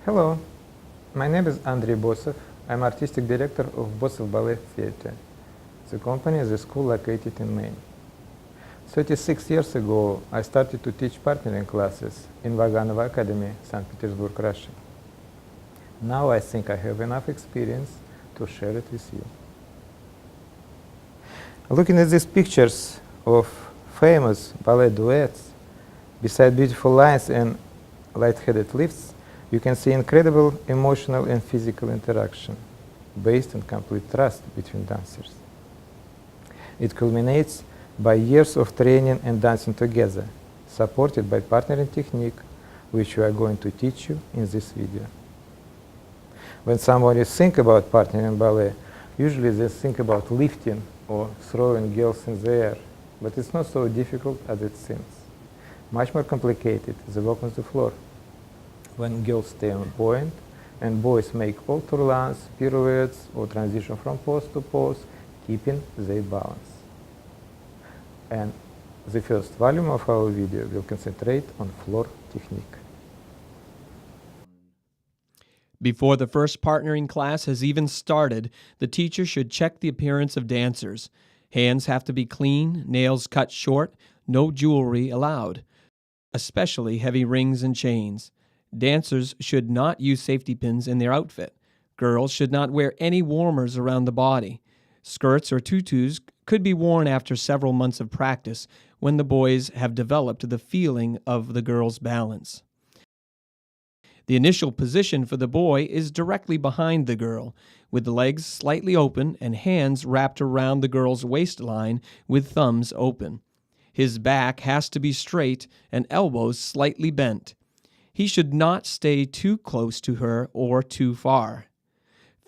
Hello, my name is Andrei Bosov. I'm artistic director of Bosov Ballet Theatre. The company is a school located in Maine. 36 years ago, I started to teach partnering classes in Vaganova Academy, St. Petersburg, Russia. Now I think I have enough experience to share it with you. Looking at these pictures of famous ballet duets, beside beautiful lines and light-headed lifts, you can see incredible emotional and physical interaction based on complete trust between dancers. It culminates by years of training and dancing together, supported by partnering technique, which we are going to teach you in this video. When somebody thinks about partnering ballet, usually they think about lifting or throwing girls in the air, but it's not so difficult as it seems. Much more complicated is the work on the floor, when girls stay on point and boys make all tourlans, pirouettes, or transition from pose to pose, keeping their balance. And the first volume of our video will concentrate on floor technique. Before the first partnering class has even started, the teacher should check the appearance of dancers. Hands have to be clean, nails cut short, no jewelry allowed, especially heavy rings and chains. Dancers should not use safety pins in their outfit. Girls should not wear any warmers around the body. Skirts or tutus could be worn after several months of practice when the boys have developed the feeling of the girl's balance. The initial position for the boy is directly behind the girl, with the legs slightly open and hands wrapped around the girl's waistline with thumbs open. His back has to be straight and elbows slightly bent. He should not stay too close to her or too far.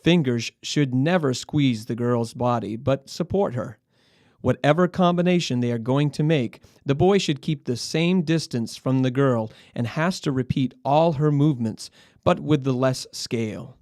Fingers should never squeeze the girl's body, but support her. Whatever combination they are going to make, the boy should keep the same distance from the girl and has to repeat all her movements, but with the less scale.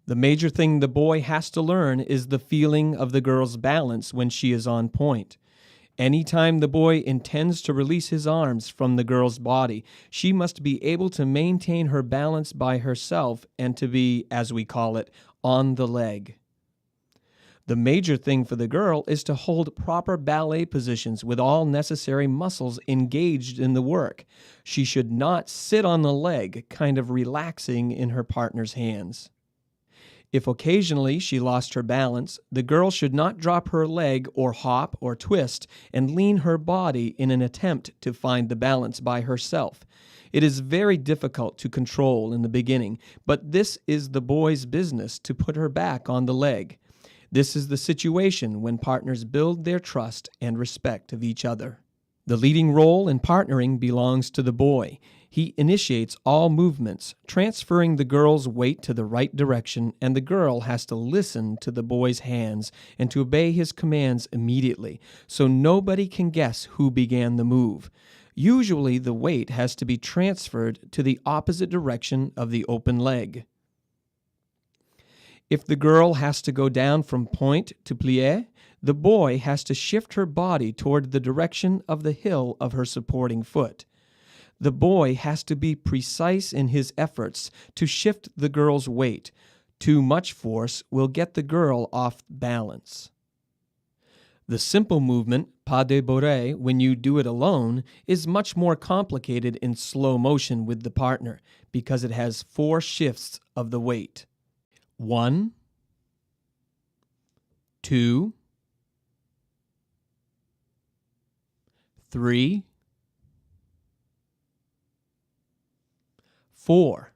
The major thing the boy has to learn is the feeling of the girl's balance when she is on point. Anytime the boy intends to release his arms from the girl's body, she must be able to maintain her balance by herself and to be, as we call it, on the leg. The major thing for the girl is to hold proper ballet positions with all necessary muscles engaged in the work. She should not sit on the leg, kind of relaxing in her partner's hands. If occasionally she lost her balance, the girl should not drop her leg or hop or twist and lean her body in an attempt to find the balance by herself. It is very difficult to control in the beginning, but this is the boy's business to put her back on the leg. This is the situation when partners build their trust and respect of each other. The leading role in partnering belongs to the boy. He initiates all movements, transferring the girl's weight to the right direction, and the girl has to listen to the boy's hands and to obey his commands immediately, so nobody can guess who began the move. Usually, the weight has to be transferred to the opposite direction of the open leg. If the girl has to go down from point to plie, the boy has to shift her body toward the direction of the heel of her supporting foot. The boy has to be precise in his efforts to shift the girl's weight. Too much force will get the girl off balance. The simple movement, pas de bourrée, when you do it alone, is much more complicated in slow motion with the partner because it has 4 shifts of the weight. 1, 2, 3, 4.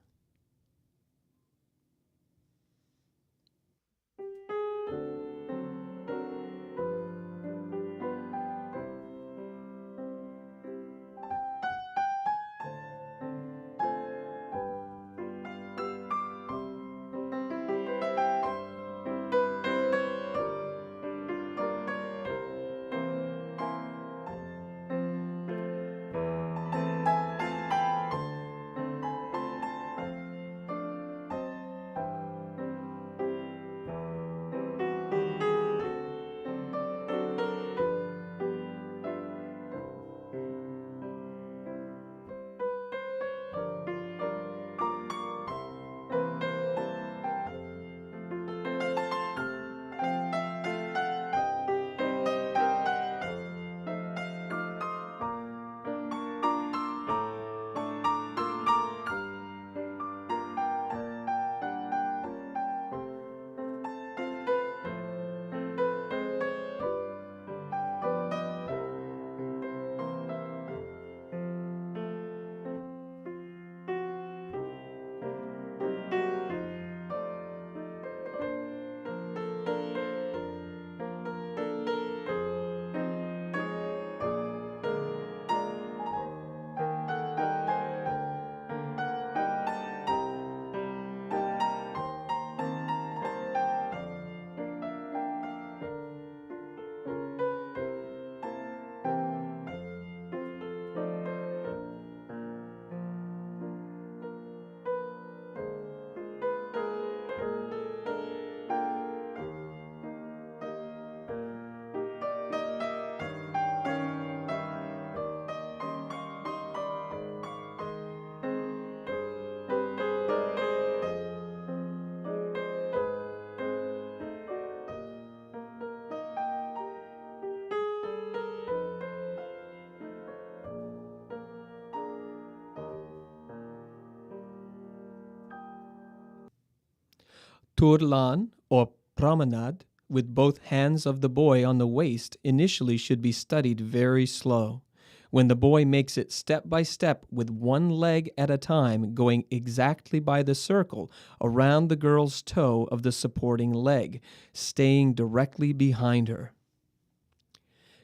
Tourlan, or promenade, with both hands of the boy on the waist, initially should be studied very slow. When the boy makes it step by step with one leg at a time, going exactly by the circle around the girl's toe of the supporting leg, staying directly behind her.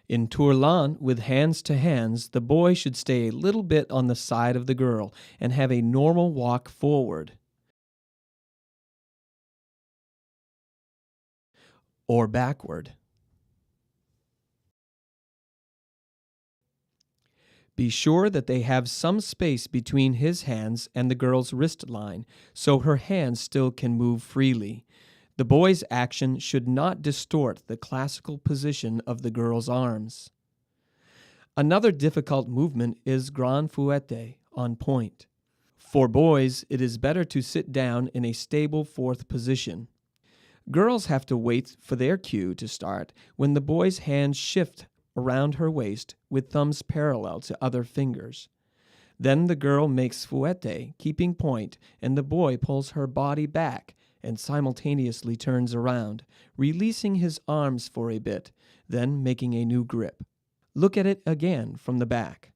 In Tourlan, with hands to hands, the boy should stay a little bit on the side of the girl and have a normal walk forward or backward. Be sure that they have some space between his hands and the girl's wrist line, so her hands still can move freely. The boy's action should not distort the classical position of the girl's arms. Another difficult movement is grand fouette, on point. For boys, it is better to sit down in a stable 4th position. Girls have to wait for their cue to start when the boy's hands shift around her waist with thumbs parallel to other fingers. Then the girl makes fouette, keeping point, and the boy pulls her body back and simultaneously turns around, releasing his arms for a bit, then making a new grip. Look at it again from the back.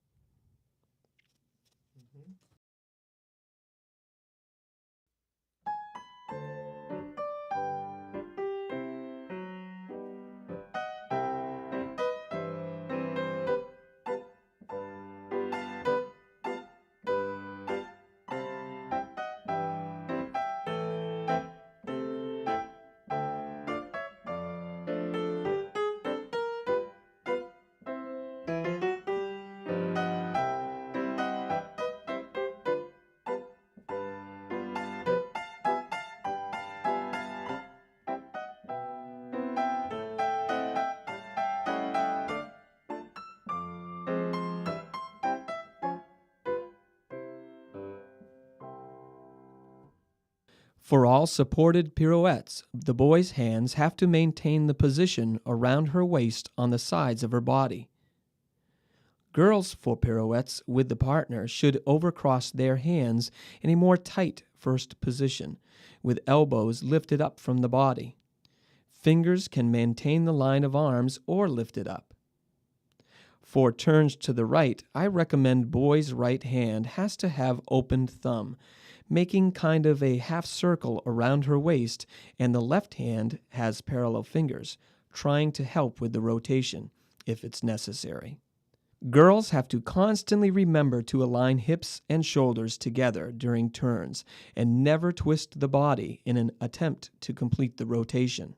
For all supported pirouettes, the boy's hands have to maintain the position around her waist on the sides of her body. Girls for pirouettes with the partner should overcross their hands in a more tight first position, with elbows lifted up from the body. Fingers can maintain the line of arms or lift it up. For turns to the right, I recommend boy's right hand has to have opened thumb, making kind of a half circle around her waist, and the left hand has parallel fingers, trying to help with the rotation, if it's necessary. Girls have to constantly remember to align hips and shoulders together during turns and never twist the body in an attempt to complete the rotation.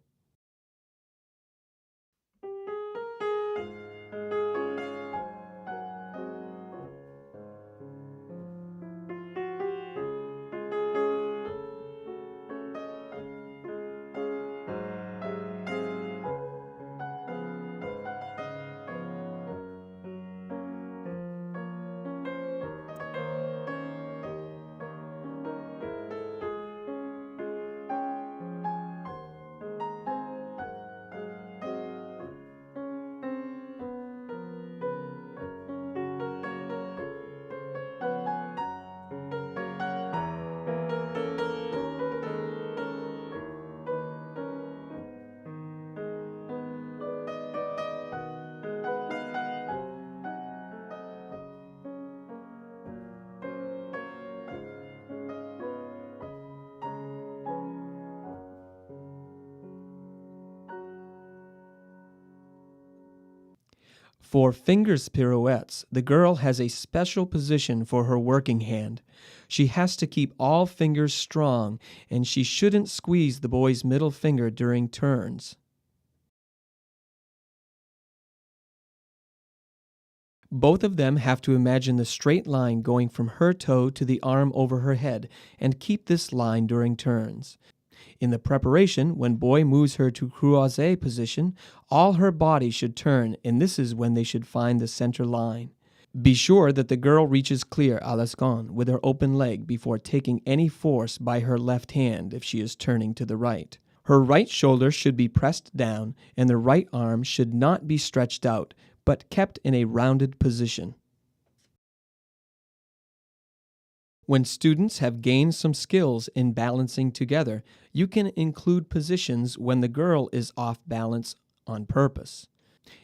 For fingers pirouettes, the girl has a special position for her working hand. She has to keep all fingers strong, and she shouldn't squeeze the boy's middle finger during turns. Both of them have to imagine the straight line going from her toe to the arm over her head and keep this line during turns. In the preparation, when boy moves her to croisée position, all her body should turn, and this is when they should find the center line. Be sure that the girl reaches clear à l'escon with her open leg before taking any force by her left hand if she is turning to the right. Her right shoulder should be pressed down, and the right arm should not be stretched out, but kept in a rounded position. When students have gained some skills in balancing together, you can include positions when the girl is off balance on purpose.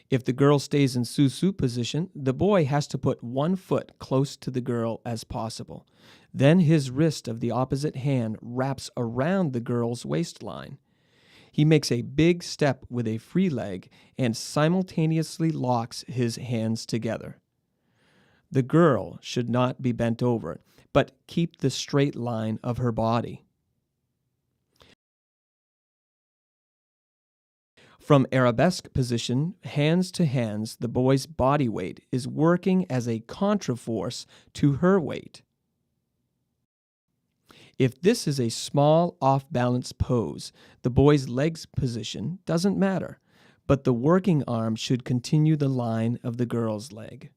If the girl stays in sous-sus position, the boy has to put one foot close to the girl as possible. Then his wrist of the opposite hand wraps around the girl's waistline. He makes a big step with a free leg and simultaneously locks his hands together. The girl should not be bent over, but keep the straight line of her body. From arabesque position, hands to hands, the boy's body weight is working as a contraforce to her weight. If this is a small off-balance pose, the boy's legs position doesn't matter, but the working arm should continue the line of the girl's leg.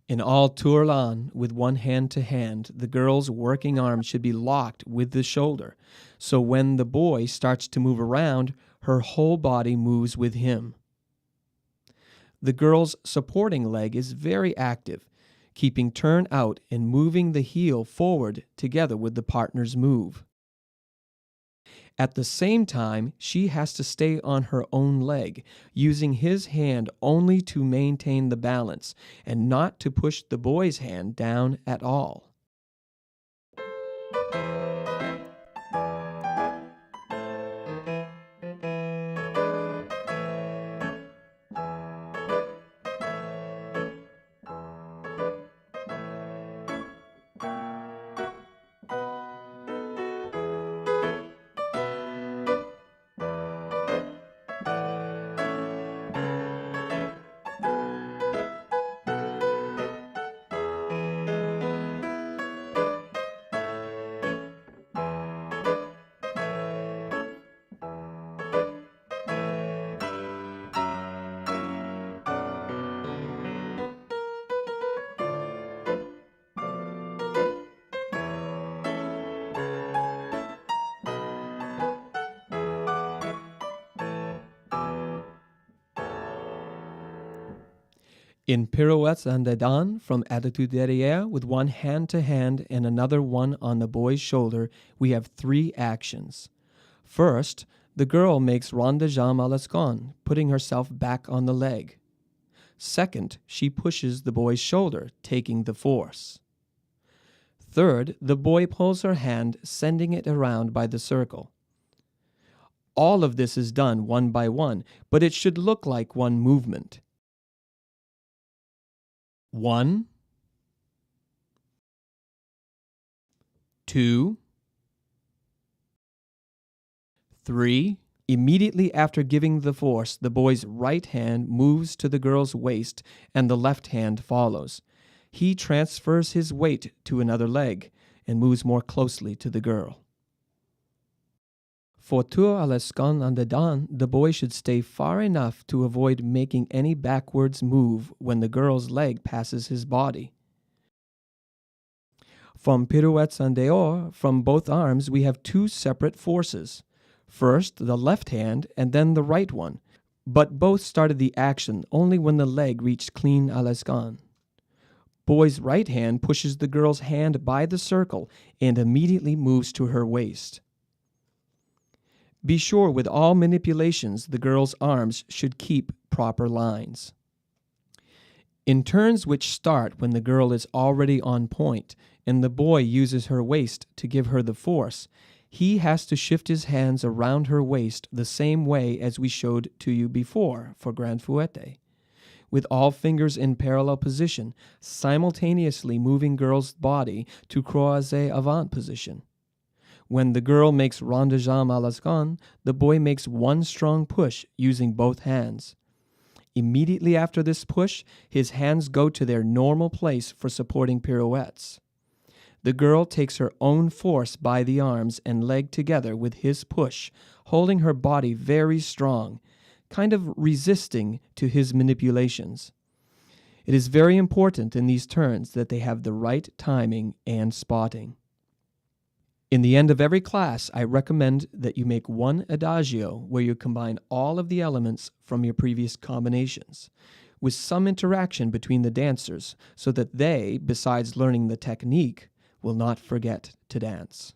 In all tourlans, with one hand to hand, the girl's working arm should be locked with the shoulder, so when the boy starts to move around, her whole body moves with him. The girl's supporting leg is very active, keeping turn out and moving the heel forward together with the partner's move. At the same time, she has to stay on her own leg, using his hand only to maintain the balance and not to push the boy's hand down at all. In Pirouettes en dedans, from attitude derrière, with one hand to hand and another one on the boy's shoulder, we have 3 actions. First, the girl makes rond de jambe à l'escon, putting herself back on the leg. Second, she pushes the boy's shoulder, taking the force. Third, the boy pulls her hand, sending it around by the circle. All of this is done one by one, but it should look like one movement. 1, 2, 3. Immediately after giving the force, the boy's right hand moves to the girl's waist and the left hand follows. He transfers his weight to another leg and moves more closely to the girl. For tour à l'escon en dedans, the boy should stay far enough to avoid making any backwards move when the girl's leg passes his body. From pirouettes en dehors, from both arms, we have 2 separate forces. First, the left hand, and then the right one, but both started the action only when the leg reached clean à l'escon. Boy's right hand pushes the girl's hand by the circle and immediately moves to her waist. Be sure with all manipulations the girl's arms should keep proper lines. In turns which start when the girl is already on point and the boy uses her waist to give her the force, he has to shift his hands around her waist the same way as we showed to you before for Grand Fouette, with all fingers in parallel position, simultaneously moving girl's body to croisé avant position. When the girl makes rond de jambe à l'escon, the boy makes one strong push using both hands. Immediately after this push, his hands go to their normal place for supporting pirouettes. The girl takes her own force by the arms and leg together with his push, holding her body very strong, kind of resisting to his manipulations. It is very important in these turns that they have the right timing and spotting. In the end of every class, I recommend that you make one Adagio where you combine all of the elements from your previous combinations, with some interaction between the dancers so that they, besides learning the technique, will not forget to dance.